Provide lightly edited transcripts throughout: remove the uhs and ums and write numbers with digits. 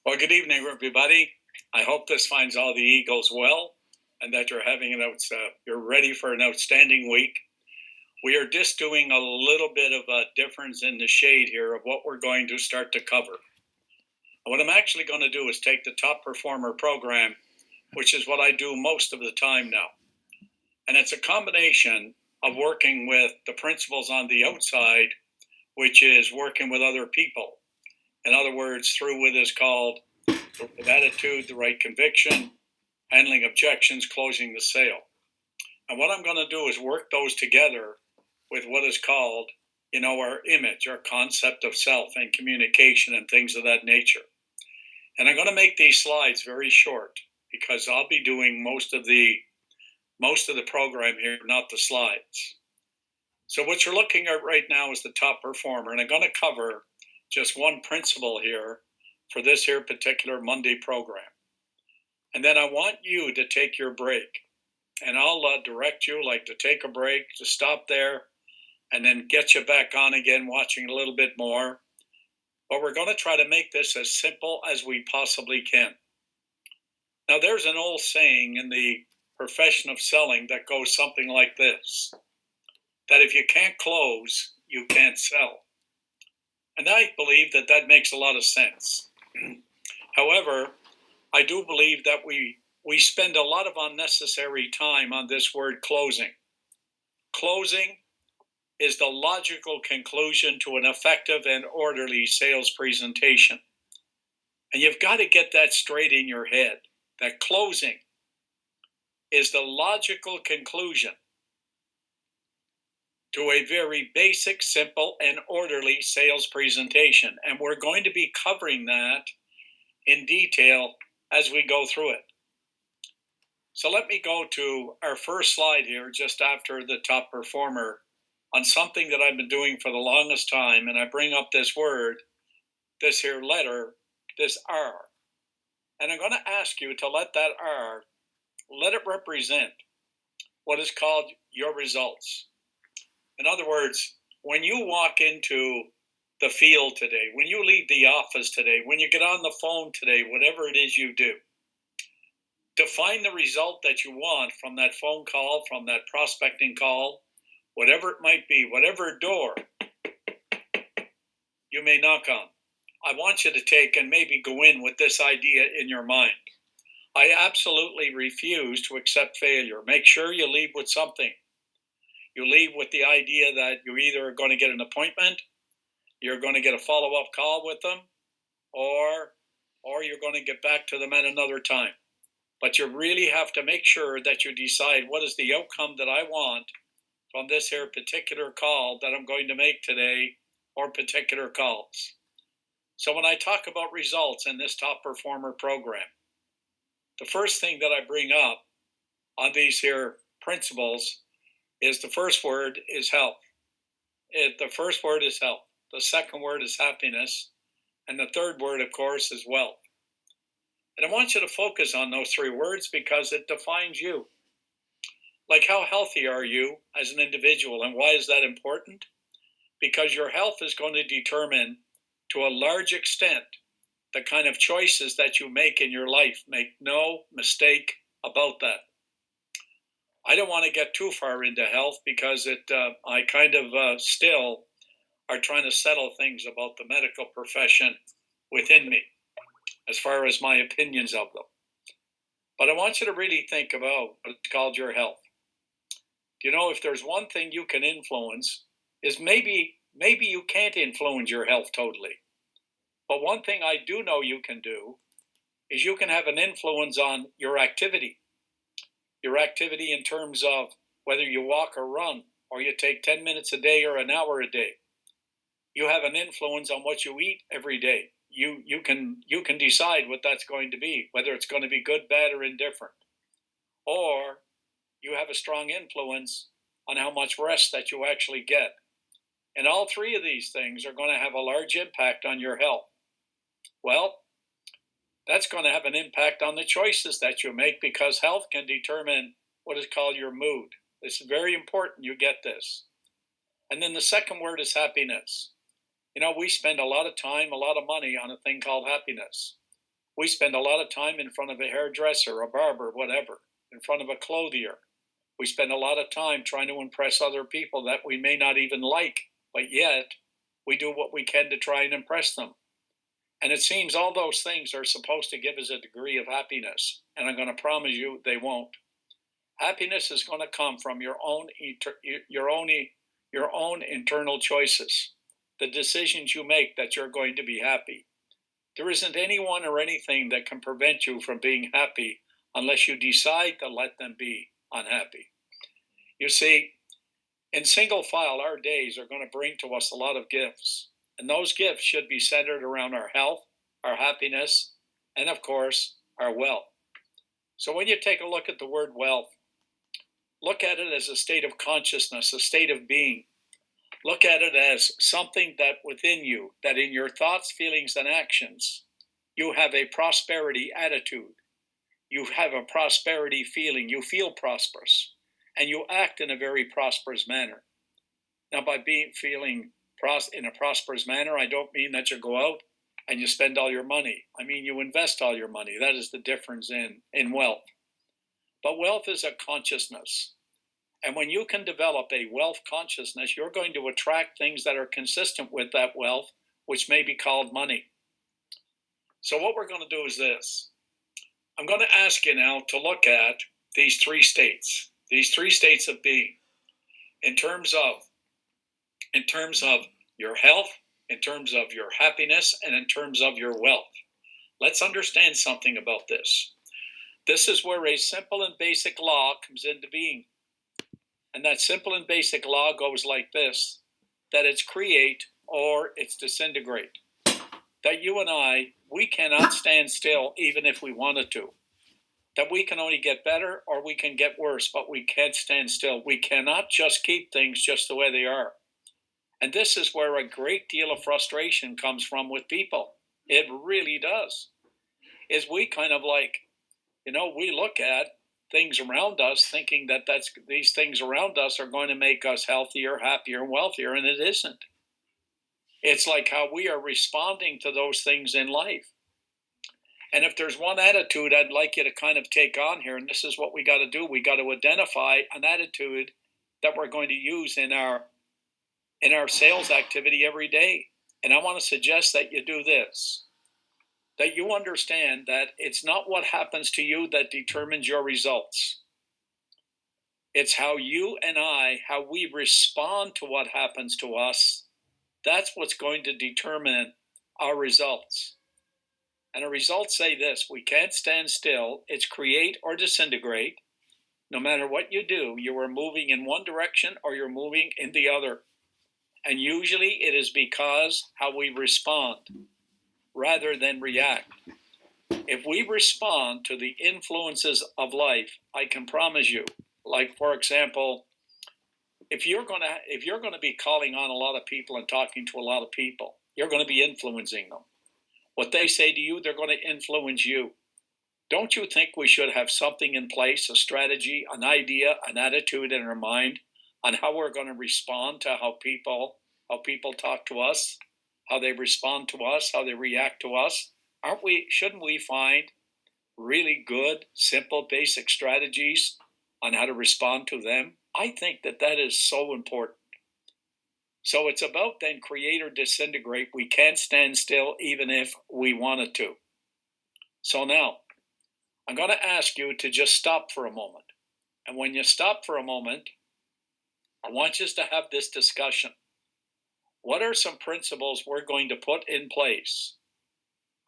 Well, good evening, everybody. I hope this finds all the Eagles well, and that you're ready for an outstanding week. We are just doing a little bit of a difference in the shade here of what we're going to start to cover. And what I'm actually going to do is take the top performer program, which is what I do most of the time now. And it's a combination of working with the principles on the outside, which is working with other people. In other words, through what is called the right attitude, the right conviction, handling objections, closing the sale. And what I'm going to do is work those together with what is called, our image, our concept of self and communication and things of that nature. And I'm going to make these slides very short because I'll be doing most of the program here, not the slides. So what you're looking at right now is the top performer, and I'm going to cover just one principle here for this here particular Monday program. And then I want you to take your break. And I'll direct you to take a break, to stop there, and then get you back on again, watching a little bit more. But we're going to try to make this as simple as we possibly can. Now, there's an old saying in the profession of selling that goes something like this, that if you can't close, you can't sell. And I believe that makes a lot of sense. However, I do believe that we spend a lot of unnecessary time on this word closing. Closing is the logical conclusion to an effective and orderly sales presentation. And you've got to get that straight in your head, that closing is the logical conclusion to a very basic, simple, and orderly sales presentation. And we're going to be covering that in detail as we go through it. So let me go to our first slide here, just after the top performer, on something that I've been doing for the longest time. And I bring up this word, this here letter, this R. And I'm going to ask you to let that R, let it represent what is called your results. In other words, when you walk into the field today, when you leave the office today, when you get on the phone today, whatever it is you do, to find the result that you want from that phone call, from that prospecting call, whatever it might be, whatever door you may knock on, I want you to take and maybe go in with this idea in your mind. I absolutely refuse to accept failure. Make sure you leave with something. You leave with the idea that you're either going to get an appointment, you're going to get a follow-up call with them, or you're going to get back to them at another time. But you really have to make sure that you decide what is the outcome that I want from this here particular call that I'm going to make today, or particular calls. So when I talk about results in this top performer program, the first thing that I bring up on these here principles is the first word is health. The first word is health. The second word is happiness. And the third word, of course, is wealth. And I want you to focus on those three words because it defines you. Like, how healthy are you as an individual? And why is that important? Because your health is going to determine, to a large extent, the kind of choices that you make in your life. Make no mistake about that. I don't want to get too far into health because I kind of still are trying to settle things about the medical profession within me, as far as my opinions of them. But I want you to really think about what's called your health. If there's one thing you can influence, is maybe you can't influence your health totally. But one thing I do know you can do is you can have an influence on your activity. Your activity in terms of whether you walk or run, or you take 10 minutes a day or an hour a day. You have an influence on what you eat every day. You can decide what that's going to be, whether it's going to be good, bad, or indifferent. Or you have a strong influence on how much rest that you actually get. And all three of these things are going to have a large impact on your health. Well, that's going to have an impact on the choices that you make, because health can determine what is called your mood. It's very important you get this. And then the second word is happiness. We spend a lot of time, a lot of money on a thing called happiness. We spend a lot of time in front of a hairdresser, a barber, whatever, in front of a clothier. We spend a lot of time trying to impress other people that we may not even like, but yet we do what we can to try and impress them. And it seems all those things are supposed to give us a degree of happiness. And I'm going to promise you they won't. Happiness is going to come from your own internal choices, the decisions you make that you're going to be happy. There isn't anyone or anything that can prevent you from being happy unless you decide to let them be unhappy. You see, in single file, our days are going to bring to us a lot of gifts. And those gifts should be centered around our health, our happiness, and of course, our wealth. So when you take a look at the word wealth, look at it as a state of consciousness, a state of being. Look at it as something that within you, that in your thoughts, feelings, and actions, you have a prosperity attitude. You have a prosperity feeling. You feel prosperous, and you act in a very prosperous manner. Now, by feeling in a prosperous manner, I don't mean that you go out and you spend all your money. I mean you invest all your money. That is the difference in wealth. But wealth is a consciousness. And when you can develop a wealth consciousness, you're going to attract things that are consistent with that wealth, which may be called money. So what we're going to do is this. I'm going to ask you now to look at these three states of being in terms of your health, in terms of your happiness, and in terms of your wealth. Let's understand something about this. This is where a simple and basic law comes into being. And that simple and basic law goes like this, that it's create or it's disintegrate. That you and I, we cannot stand still even if we wanted to. That we can only get better or we can get worse, but we can't stand still. We cannot just keep things just the way they are. And this is where a great deal of frustration comes from with people. It really does. Is we kind of like, we look at things around us thinking that these things around us are going to make us healthier, happier, and wealthier, and it isn't. It's like how we are responding to those things in life. And if there's one attitude I'd like you to kind of take on here, and this is what we got to do, we got to identify an attitude that we're going to use in our sales activity every day. And I want to suggest that you do this, that you understand that it's not what happens to you that determines your results. It's how you and how we respond to what happens to us. That's what's going to determine our results. And our results say this: we can't stand still. It's create or disintegrate. No matter what you do, you are moving in one direction or you're moving in the other. And usually it is because how we respond rather than react. If we respond to the influences of life, I can promise you, like for example, if you're going to be calling on a lot of people and talking to a lot of people, you're going to be influencing them. What they say to you, they're going to influence you. Don't you think we should have something in place, a strategy, an idea, an attitude in our mind on how we're going to respond to how people talk to us, how they respond to us, how they react to us? Shouldn't we find really good, simple, basic strategies on how to respond to them? I think that is so important. So it's about then create or disintegrate. We can't stand still even if we wanted to. So now, I'm going to ask you to just stop for a moment. And when you stop for a moment, I want you to have this discussion. What are some principles we're going to put in place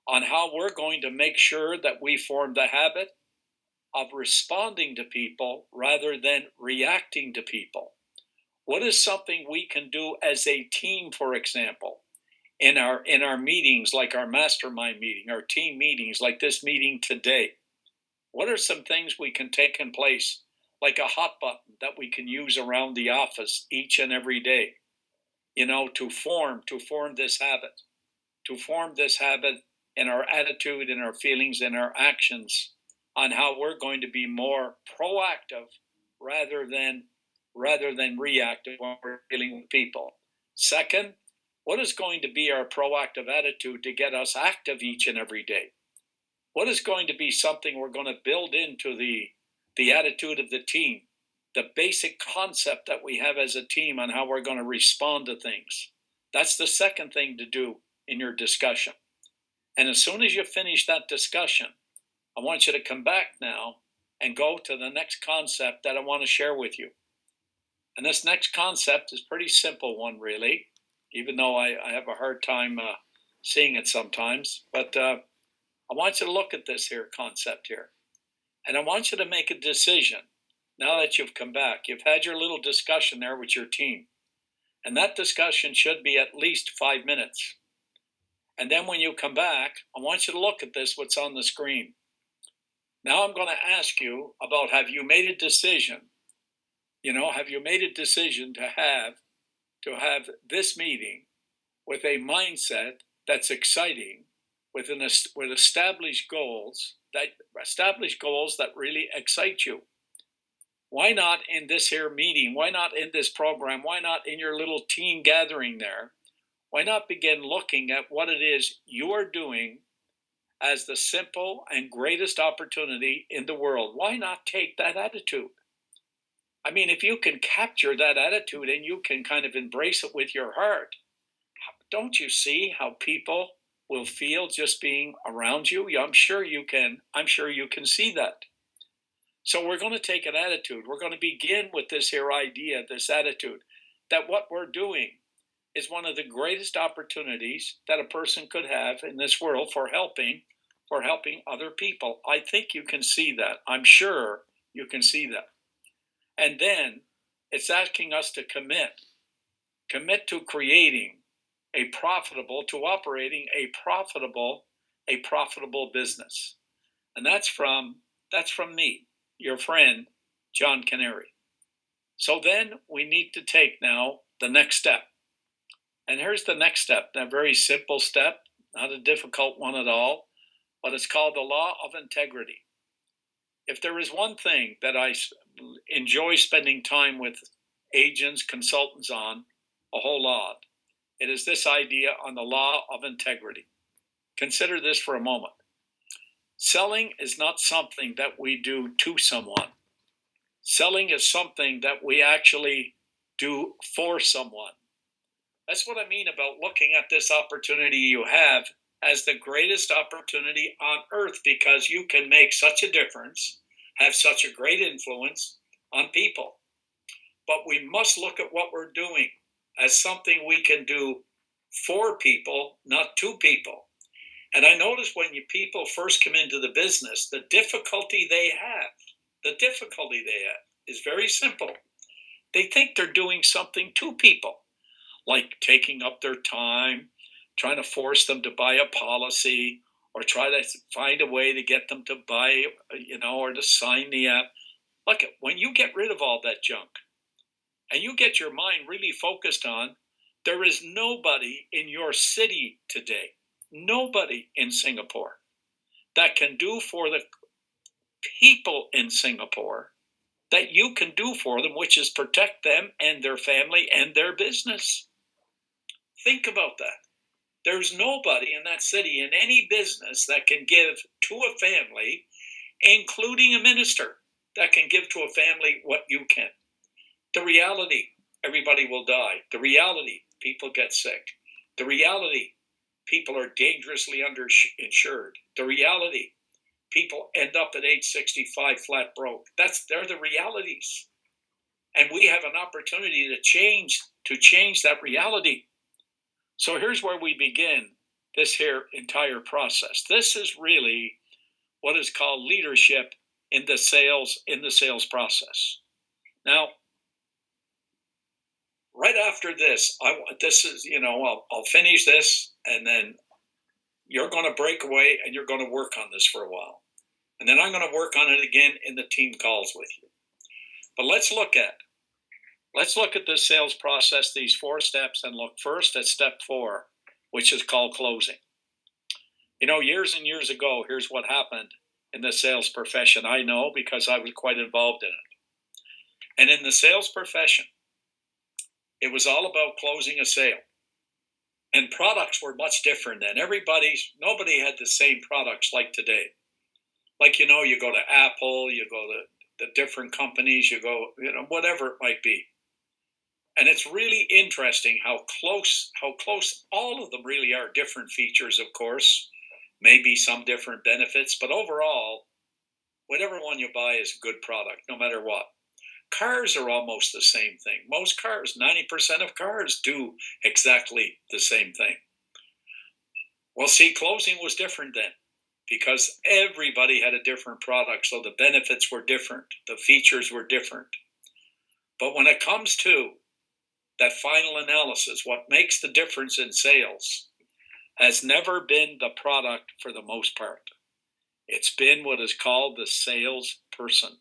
on how we're going to make sure that we form the habit of responding to people rather than reacting to people? What is something we can do as a team, for example, in our meetings, like our mastermind meeting, our team meetings, like this meeting today? What are some things we can take in place, like a hot button that we can use around the office each and every day, to form this habit in our attitude, in our feelings, in our actions, on how we're going to be more proactive rather than reactive when we're dealing with people. Second, what is going to be our proactive attitude to get us active each and every day? What is going to be something we're going to build into the attitude of the team, the basic concept that we have as a team on how we're going to respond to things? That's the second thing to do in your discussion. And as soon as you finish that discussion, I want you to come back now and go to the next concept that I want to share with you. And this next concept is a pretty simple one, really, even though I have a hard time seeing it sometimes. But I want you to look at this here concept here. And I want you to make a decision now that you've come back. You've had your little discussion there with your team. And that discussion should be at least 5 minutes. And then when you come back, I want you to look at this, what's on the screen. Now I'm going to ask you about, have you made a decision? Have you made a decision to have this meeting with a mindset that's exciting, with established goals that really excite you? Why not in this here meeting? Why not in this program? Why not in your little team gathering there? Why not begin looking at what it is you are doing as the simple and greatest opportunity in the world? Why not take that attitude? I mean, if you can capture that attitude and you can kind of embrace it with your heart, don't you see how people will feel just being around you? Yeah, I'm sure you can. I'm sure you can see that. So we're going to take an attitude. We're going to begin with this here idea, this attitude, that what we're doing is one of the greatest opportunities that a person could have in this world for helping other people. I think you can see that. I'm sure you can see that. And then it's asking us to commit to creating to operating a profitable business. And that's from me, your friend, John Kanary. So then we need to take now the next step. And here's the next step, a very simple step, not a difficult one at all, but it's called the law of integrity. If there is one thing that I enjoy spending time with agents, consultants on a whole lot, it is this idea on the law of integrity. Consider this for a moment. Selling is not something that we do to someone. Selling is something that we actually do for someone. That's what I mean about looking at this opportunity you have as the greatest opportunity on earth, because you can make such a difference, have such a great influence on people. But we must look at what we're doing as something we can do for people, not to people. And I notice when people first come into the business, the difficulty they have is very simple. They think they're doing something to people, like taking up their time, trying to force them to buy a policy, or try to find a way to get them to buy, or to sign the app. Look, when you get rid of all that junk and you get your mind really focused on, there is nobody in your city today, nobody in Singapore, that can do for the people in Singapore that you can do for them, which is protect them and their family and their business. Think about that. There's nobody in that city in any business that can give to a family, including a minister, that can give to a family what you can. The reality, everybody will die. The reality, people get sick. The reality, people are dangerously underinsured. The reality, people end up at age 65 flat broke. They're the realities. And we have an opportunity to change that reality. So here's where we begin this here entire process. This is really what is called leadership in the sales process. Now, right after this, I'll finish this, and then you're going to break away and you're going to work on this for a while. And then I'm going to work on it again in the team calls with you. But let's look at the sales process, these 4 steps, and look first at step 4, which is called closing. Years and years ago, here's what happened in the sales profession. I know because I was quite involved in it. And in the sales profession, it was all about closing a sale. And products were much different then. Nobody had the same products like today. Like, you go to Apple, you go to the different companies, you go, whatever it might be. And it's really interesting how close all of them really are. Different features, of course, maybe some different benefits, but overall, whatever one you buy is a good product, no matter what. Cars are almost the same thing. Most cars, 90% of cars do exactly the same thing. Well, see, closing was different then because everybody had a different product, so the benefits were different, the features were different. But when it comes to that final analysis, what makes the difference in sales has never been the product for the most part. It's been what is called the salesperson.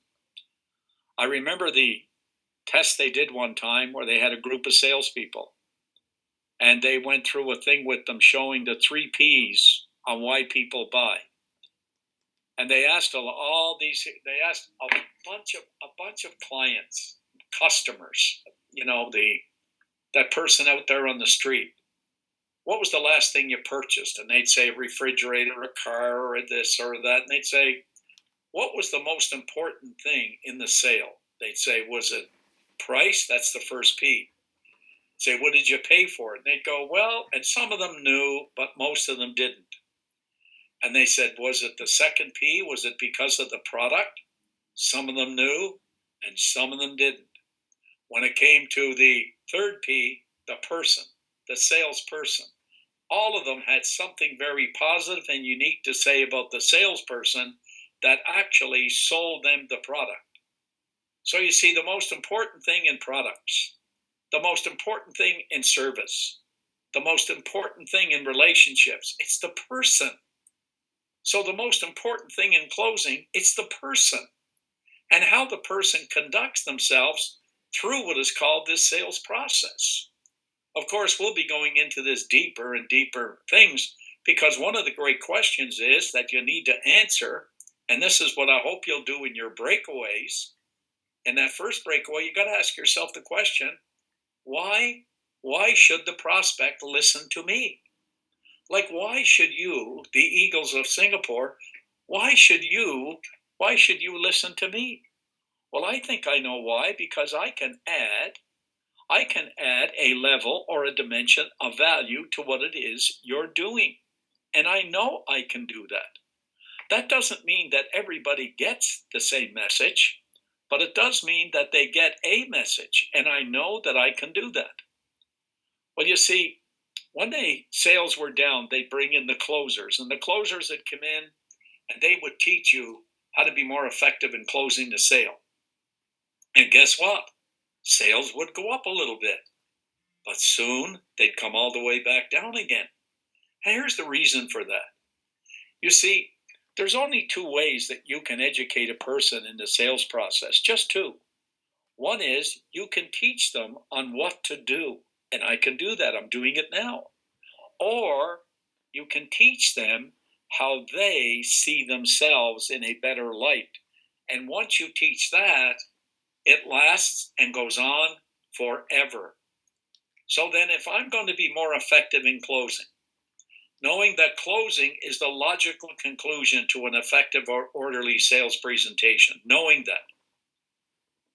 I remember the test they did one time where they had a group of salespeople and they went through a thing with them showing the 3 P's on why people buy. And they asked they asked a bunch of clients, customers, that person out there on the street. What was the last thing you purchased? And they'd say a refrigerator, a car, or this or that. And they'd say, what was the most important thing in the sale? They'd say, was it price? That's the first P. Say, what did you pay for it? And they'd go, well, and some of them knew, but most of them didn't. And they said, was it the second P? Was it because of the product? Some of them knew, and some of them didn't. When it came to the third P, the person, the salesperson, all of them had something very positive and unique to say about the salesperson that actually sold them the product. So you see, the most important thing in products, the most important thing in service, the most important thing in relationships, it's the person. So the most important thing in closing, it's the person and how the person conducts themselves through what is called this sales process. Of course, we'll be going into this deeper and deeper things because one of the great questions is that you need to answer, and this is what I hope you'll do in your breakaways. In that first breakaway, you got to ask yourself the question, why should the prospect listen to me? Like, why should you, the Eagles of Singapore, why should you listen to me? Well, I think I know why, because I can add a level or a dimension of value to what it is you're doing. And I know I can do that. That doesn't mean that everybody gets the same message, but it does mean that they get a message, and I know that I can do that. Well, you see, when the sales were down, they bring in the closers, and the closers would come in, and they would teach you how to be more effective in closing the sale. And guess what? Sales would go up a little bit, but soon they'd come all the way back down again. And here's the reason for that. You see, there's only 2 ways that you can educate a person in the sales process, just 2. One is you can teach them on what to do, and I can do that. I'm doing it now. Or you can teach them how they see themselves in a better light. And once you teach that, it lasts and goes on forever. So then, if I'm going to be more effective in closing, knowing that closing is the logical conclusion to an effective or orderly sales presentation, knowing that,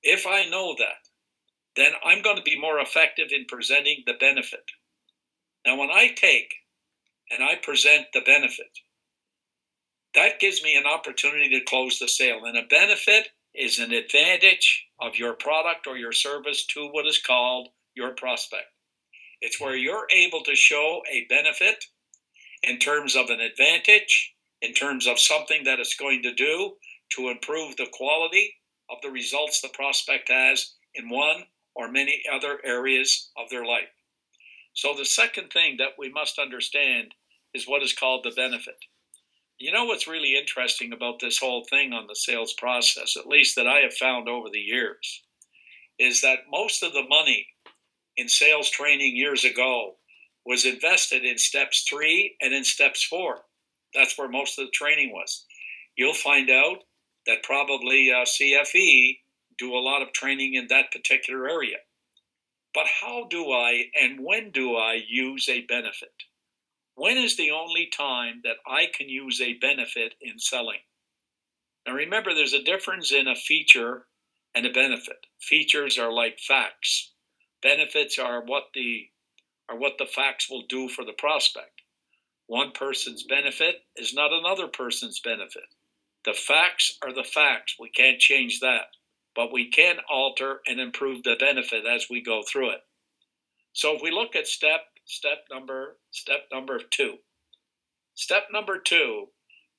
if I know that, then I'm going to be more effective in presenting the benefit. Now, when I take and I present the benefit, that gives me an opportunity to close the sale. And a benefit is an advantage of your product or your service to what is called your prospect. It's where you're able to show a benefit in terms of an advantage, in terms of something that it's going to do to improve the quality of the results the prospect has in one or many other areas of their life. So the second thing that we must understand is what is called the benefit. You know what's really interesting about this whole thing on the sales process, at least that I have found over the years, is that most of the money in sales training years ago was invested in steps 3 and in steps 4. That's where most of the training was. You'll find out that probably CFE do a lot of training in that particular area. But how do I and when do I use a benefit? When is the only time that I can use a benefit in selling? Now remember, there's a difference in a feature and a benefit. Features are like facts. Benefits are what the facts will do for the prospect. One person's benefit is not another person's benefit. The facts are the facts. We can't change that, but we can alter and improve the benefit as we go through it. So if we look at step number 2. Step number 2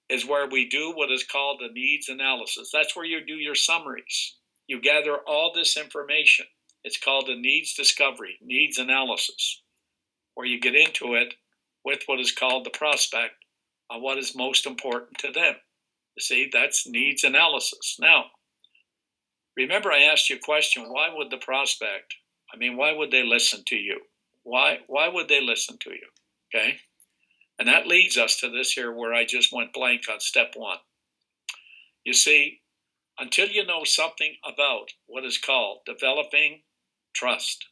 is where we do what is called a needs analysis. That's where you do your summaries. You gather all this information. It's called a needs discovery, needs analysis, where you get into it with what is called the prospect on what is most important to them. You see, that's needs analysis. Now, remember I asked you a question, why would they listen to you? Why would they listen to you? Okay? And that leads us to this here where I just went blank on step 1. You see, until you know something about what is called developing trust,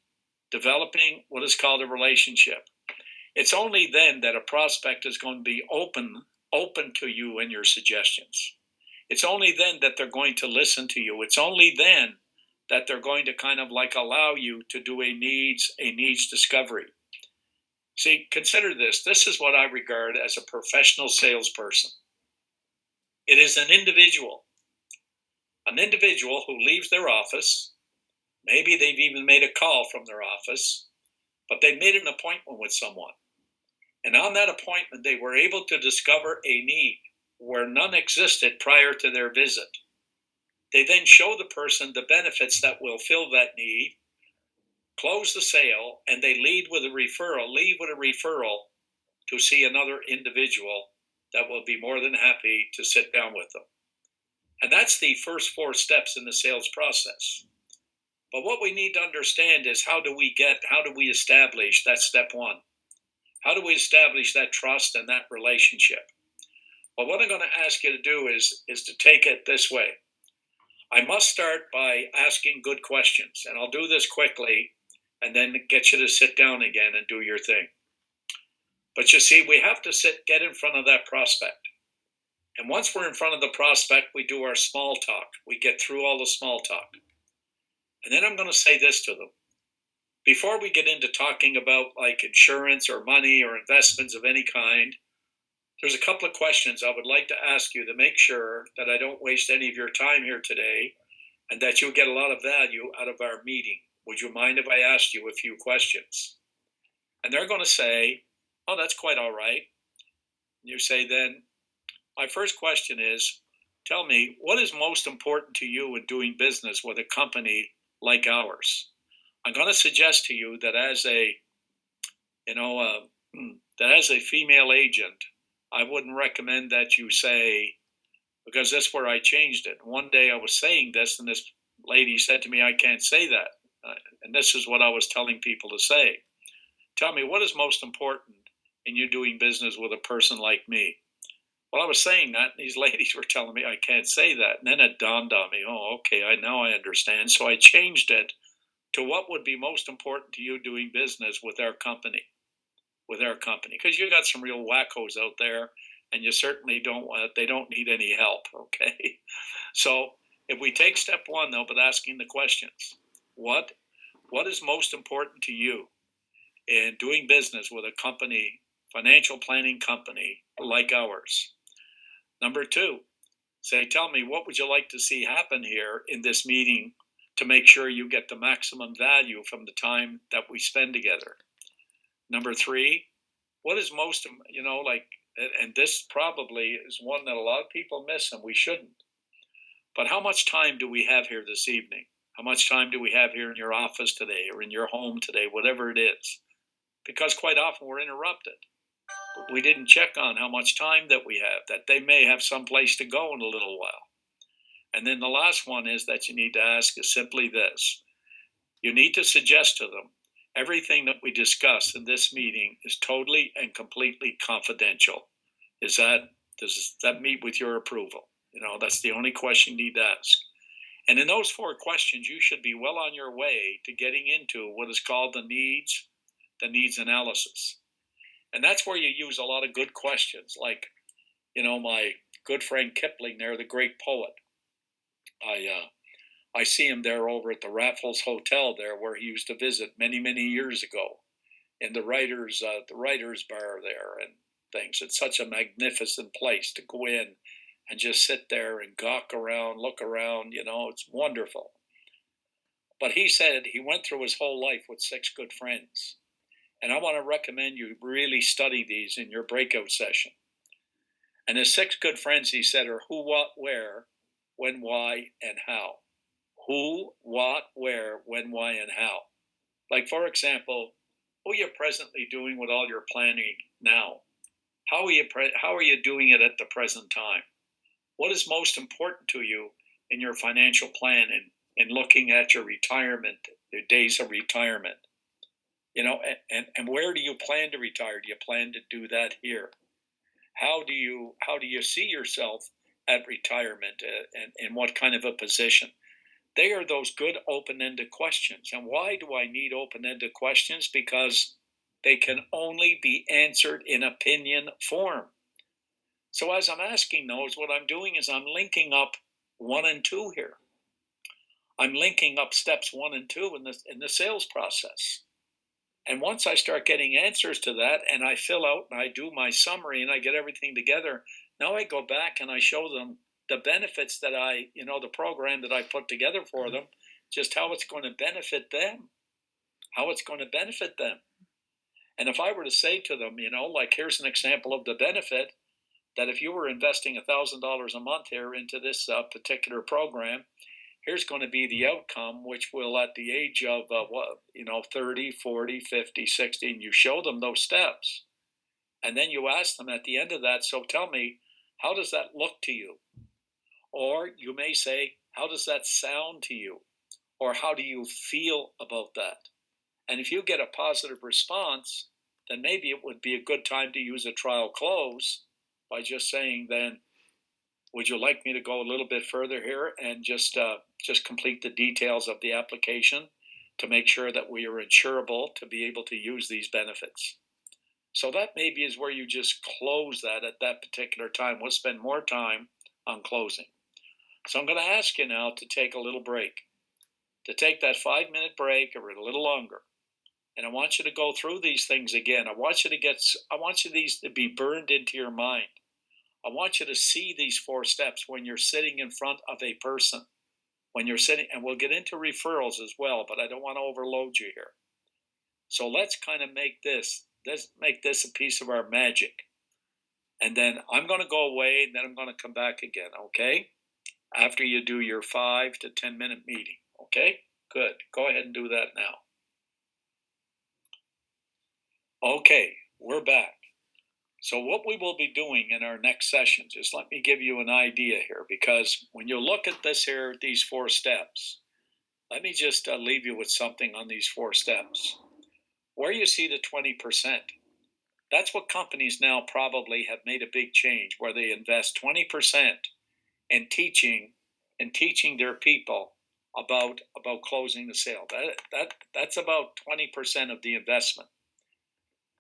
developing what is called a relationship, it's only then that a prospect is going to be open to you and your suggestions. It's only then that they're going to listen to you. It's only then that they're going to kind of like allow you to do a needs discovery. See, consider this. This is what I regard as a professional salesperson. It is an individual who leaves their office. Maybe they've even made a call from their office, but they made an appointment with someone. And on that appointment, they were able to discover a need where none existed prior to their visit. They then show the person the benefits that will fill that need, close the sale, and they leave with a referral to see another individual that will be more than happy to sit down with them. And that's the first 4 steps in the sales process. But what we need to understand is how do we establish that step 1? How do we establish that trust and that relationship? Well, what I'm going to ask you to do is to take it this way. I must start by asking good questions, and I'll do this quickly and then get you to sit down again and do your thing. But you see, we have to get in front of that prospect. And once we're in front of the prospect, we do our small talk. We get through all the small talk. And then I'm going to say this to them. Before we get into talking about like insurance or money or investments of any kind, there's a couple of questions I would like to ask you to make sure that I don't waste any of your time here today and that you'll get a lot of value out of our meeting. Would you mind if I asked you a few questions? And they're going to say, oh, that's quite all right. You say then, my first question is, tell me, what is most important to you in doing business with a company like ours? I'm going to suggest to you that as a female agent, I wouldn't recommend that you say, because that's where I changed it. One day I was saying this, and this lady said to me, I can't say that. And this is what I was telling people to say. Tell me, what is most important in you doing business with a person like me? Well, I was saying that, and these ladies were telling me I can't say that. And then it dawned on me, oh, okay, now I understand. So I changed it to what would be most important to you doing business with our company. Because you got some real wackos out there, and you certainly they don't need any help, okay? So if we take step 1, though, but asking the questions, what is most important to you in doing business with a company, financial planning company like ours? Number 2, say, tell me, what would you like to see happen here in this meeting to make sure you get the maximum value from the time that we spend together? Number 3, what is most, and this probably is one that a lot of people miss, and we shouldn't. But how much time do we have here this evening? How much time do we have here in your office today or in your home today, whatever it is? Because quite often we're interrupted. We didn't check on how much time that we have, that they may have someplace to go in a little while. And then the last one is that you need to ask is simply this. You need to suggest to them, everything that we discuss in this meeting is totally and completely confidential. Does that meet with your approval? That's the only question you need to ask. And in those 4 questions, you should be well on your way to getting into what is called the needs analysis. And that's where you use a lot of good questions like, good friend Kipling there, the great poet. I see him there over at the Raffles Hotel there, where he used to visit many years ago, in the writers bar there and things. It's such a magnificent place to go in and just sit there and gawk around, look around. It's wonderful. But he said he went through his whole life with 6 good friends. And I want to recommend you really study these in your breakout session. And his 6 good friends, he said, are who, what, where, when, why, and how. Who, what, where, when, why, and how. Like, for example, who are you presently doing with all your planning now? How are you doing it at the present time? What is most important to you in your financial plan and looking at your retirement, your days of retirement? And where do you plan to retire? Do you plan to do that here? How do you see yourself at retirement, and in what kind of a position? They are those good open-ended questions. And why do I need open-ended questions? Because they can only be answered in opinion form. So as I'm asking those, what I'm doing is I'm linking up 1 and 2 here. I'm linking up steps 1 and 2 in the sales process. And once I start getting answers to that, and I fill out and I do my summary and I get everything together, now I go back and I show them the benefits that the program that I put together for them, just how it's going to benefit them, And if I were to say to them, like, here's an example of the benefit, that if you were investing $1,000 a month here into this particular program, here's going to be the outcome, which will, at the age of 30, 40, 50, 60, and you show them those steps. And then you ask them at the end of that, so tell me, how does that look to you? Or you may say, how does that sound to you? Or how do you feel about that? And if you get a positive response, then maybe it would be a good time to use a trial close by just saying, then, would you like me to go a little bit further here and just complete the details of the application to make sure that we are insurable to be able to use these benefits? So that maybe is where you just close that at that particular time. We'll spend more time on closing. So I'm going to ask you now to take a little break, to take that 5-minute break or a little longer. And I want you to go through these things again. I want these to be burned into your mind. I want you to see these 4 steps when you're sitting in front of a person, and we'll get into referrals as well, but I don't want to overload you here. So let's kind of make this a piece of our magic. And then I'm going to go away, and then I'm going to come back again, okay? After you do your 5 to 10 minute meeting, okay? Good. Go ahead and do that now. Okay, we're back. So what we will be doing in our next sessions is, let me give you an idea here, because when you look at this here, these 4 steps, let me just leave you with something on these 4 steps. Where you see the 20%, that's what companies now probably have made a big change, where they invest 20% in teaching their people about closing the sale. That's about 20% of the investment.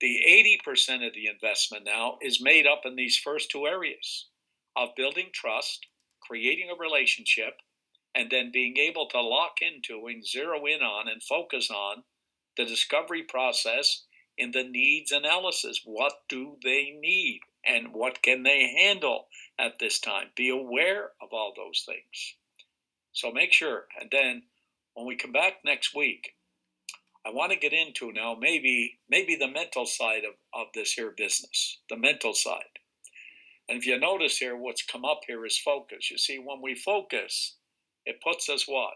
The 80% of the investment now is made up in these first 2 areas of building trust, creating a relationship, and then being able to lock into and zero in on and focus on the discovery process in the needs analysis. What do they need and what can they handle at this time? Be aware of all those things. So make sure. And then when we come back next week, I want to get into now maybe the mental side of this here business, the mental side. And if you notice here, what's come up here is focus. You see, when we focus, it puts us what?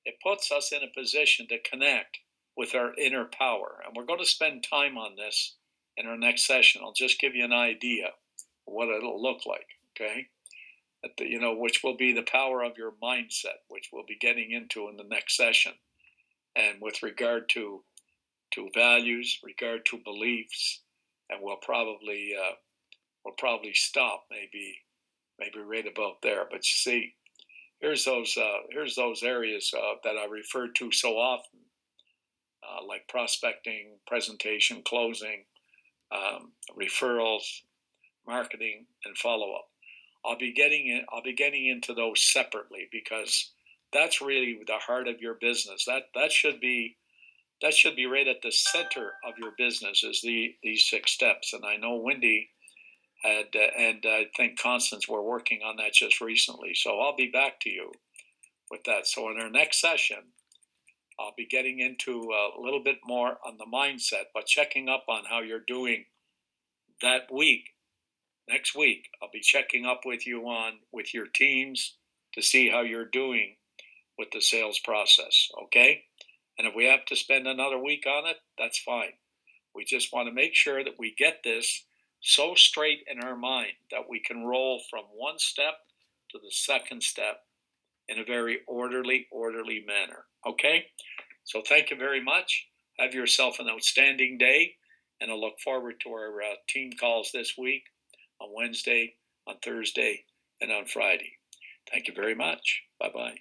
It puts us in a position to connect with our inner power. And we're going to spend time on this in our next session. I'll just give you an idea of what it'll look like, okay? Which will be the power of your mindset, which we'll be getting into in the next session. And with regard to values, regard to beliefs, and we'll probably stop maybe right about there. But you see, here's those areas that I refer to so often, like prospecting, presentation, closing, referrals, marketing, and follow-up. I'll be getting into those separately, because that's really the heart of your business. That should be right at the center of your business, is these 6 steps. And I know Wendy and I think Constance were working on that just recently. So I'll be back to you with that. So in our next session, I'll be getting into a little bit more on the mindset, but checking up on how you're doing that week. Next week, I'll be checking up with you with your teams to see how you're doing with the sales process. Okay. And if we have to spend another week on it, that's fine. We just want to make sure that we get this so straight in our mind that we can roll from one step to the second step in a very orderly manner. Okay? So thank you very much. Have yourself an outstanding day, and I look forward to our team calls this week on Wednesday, on Thursday, and on Friday. Thank you very much. Bye-bye.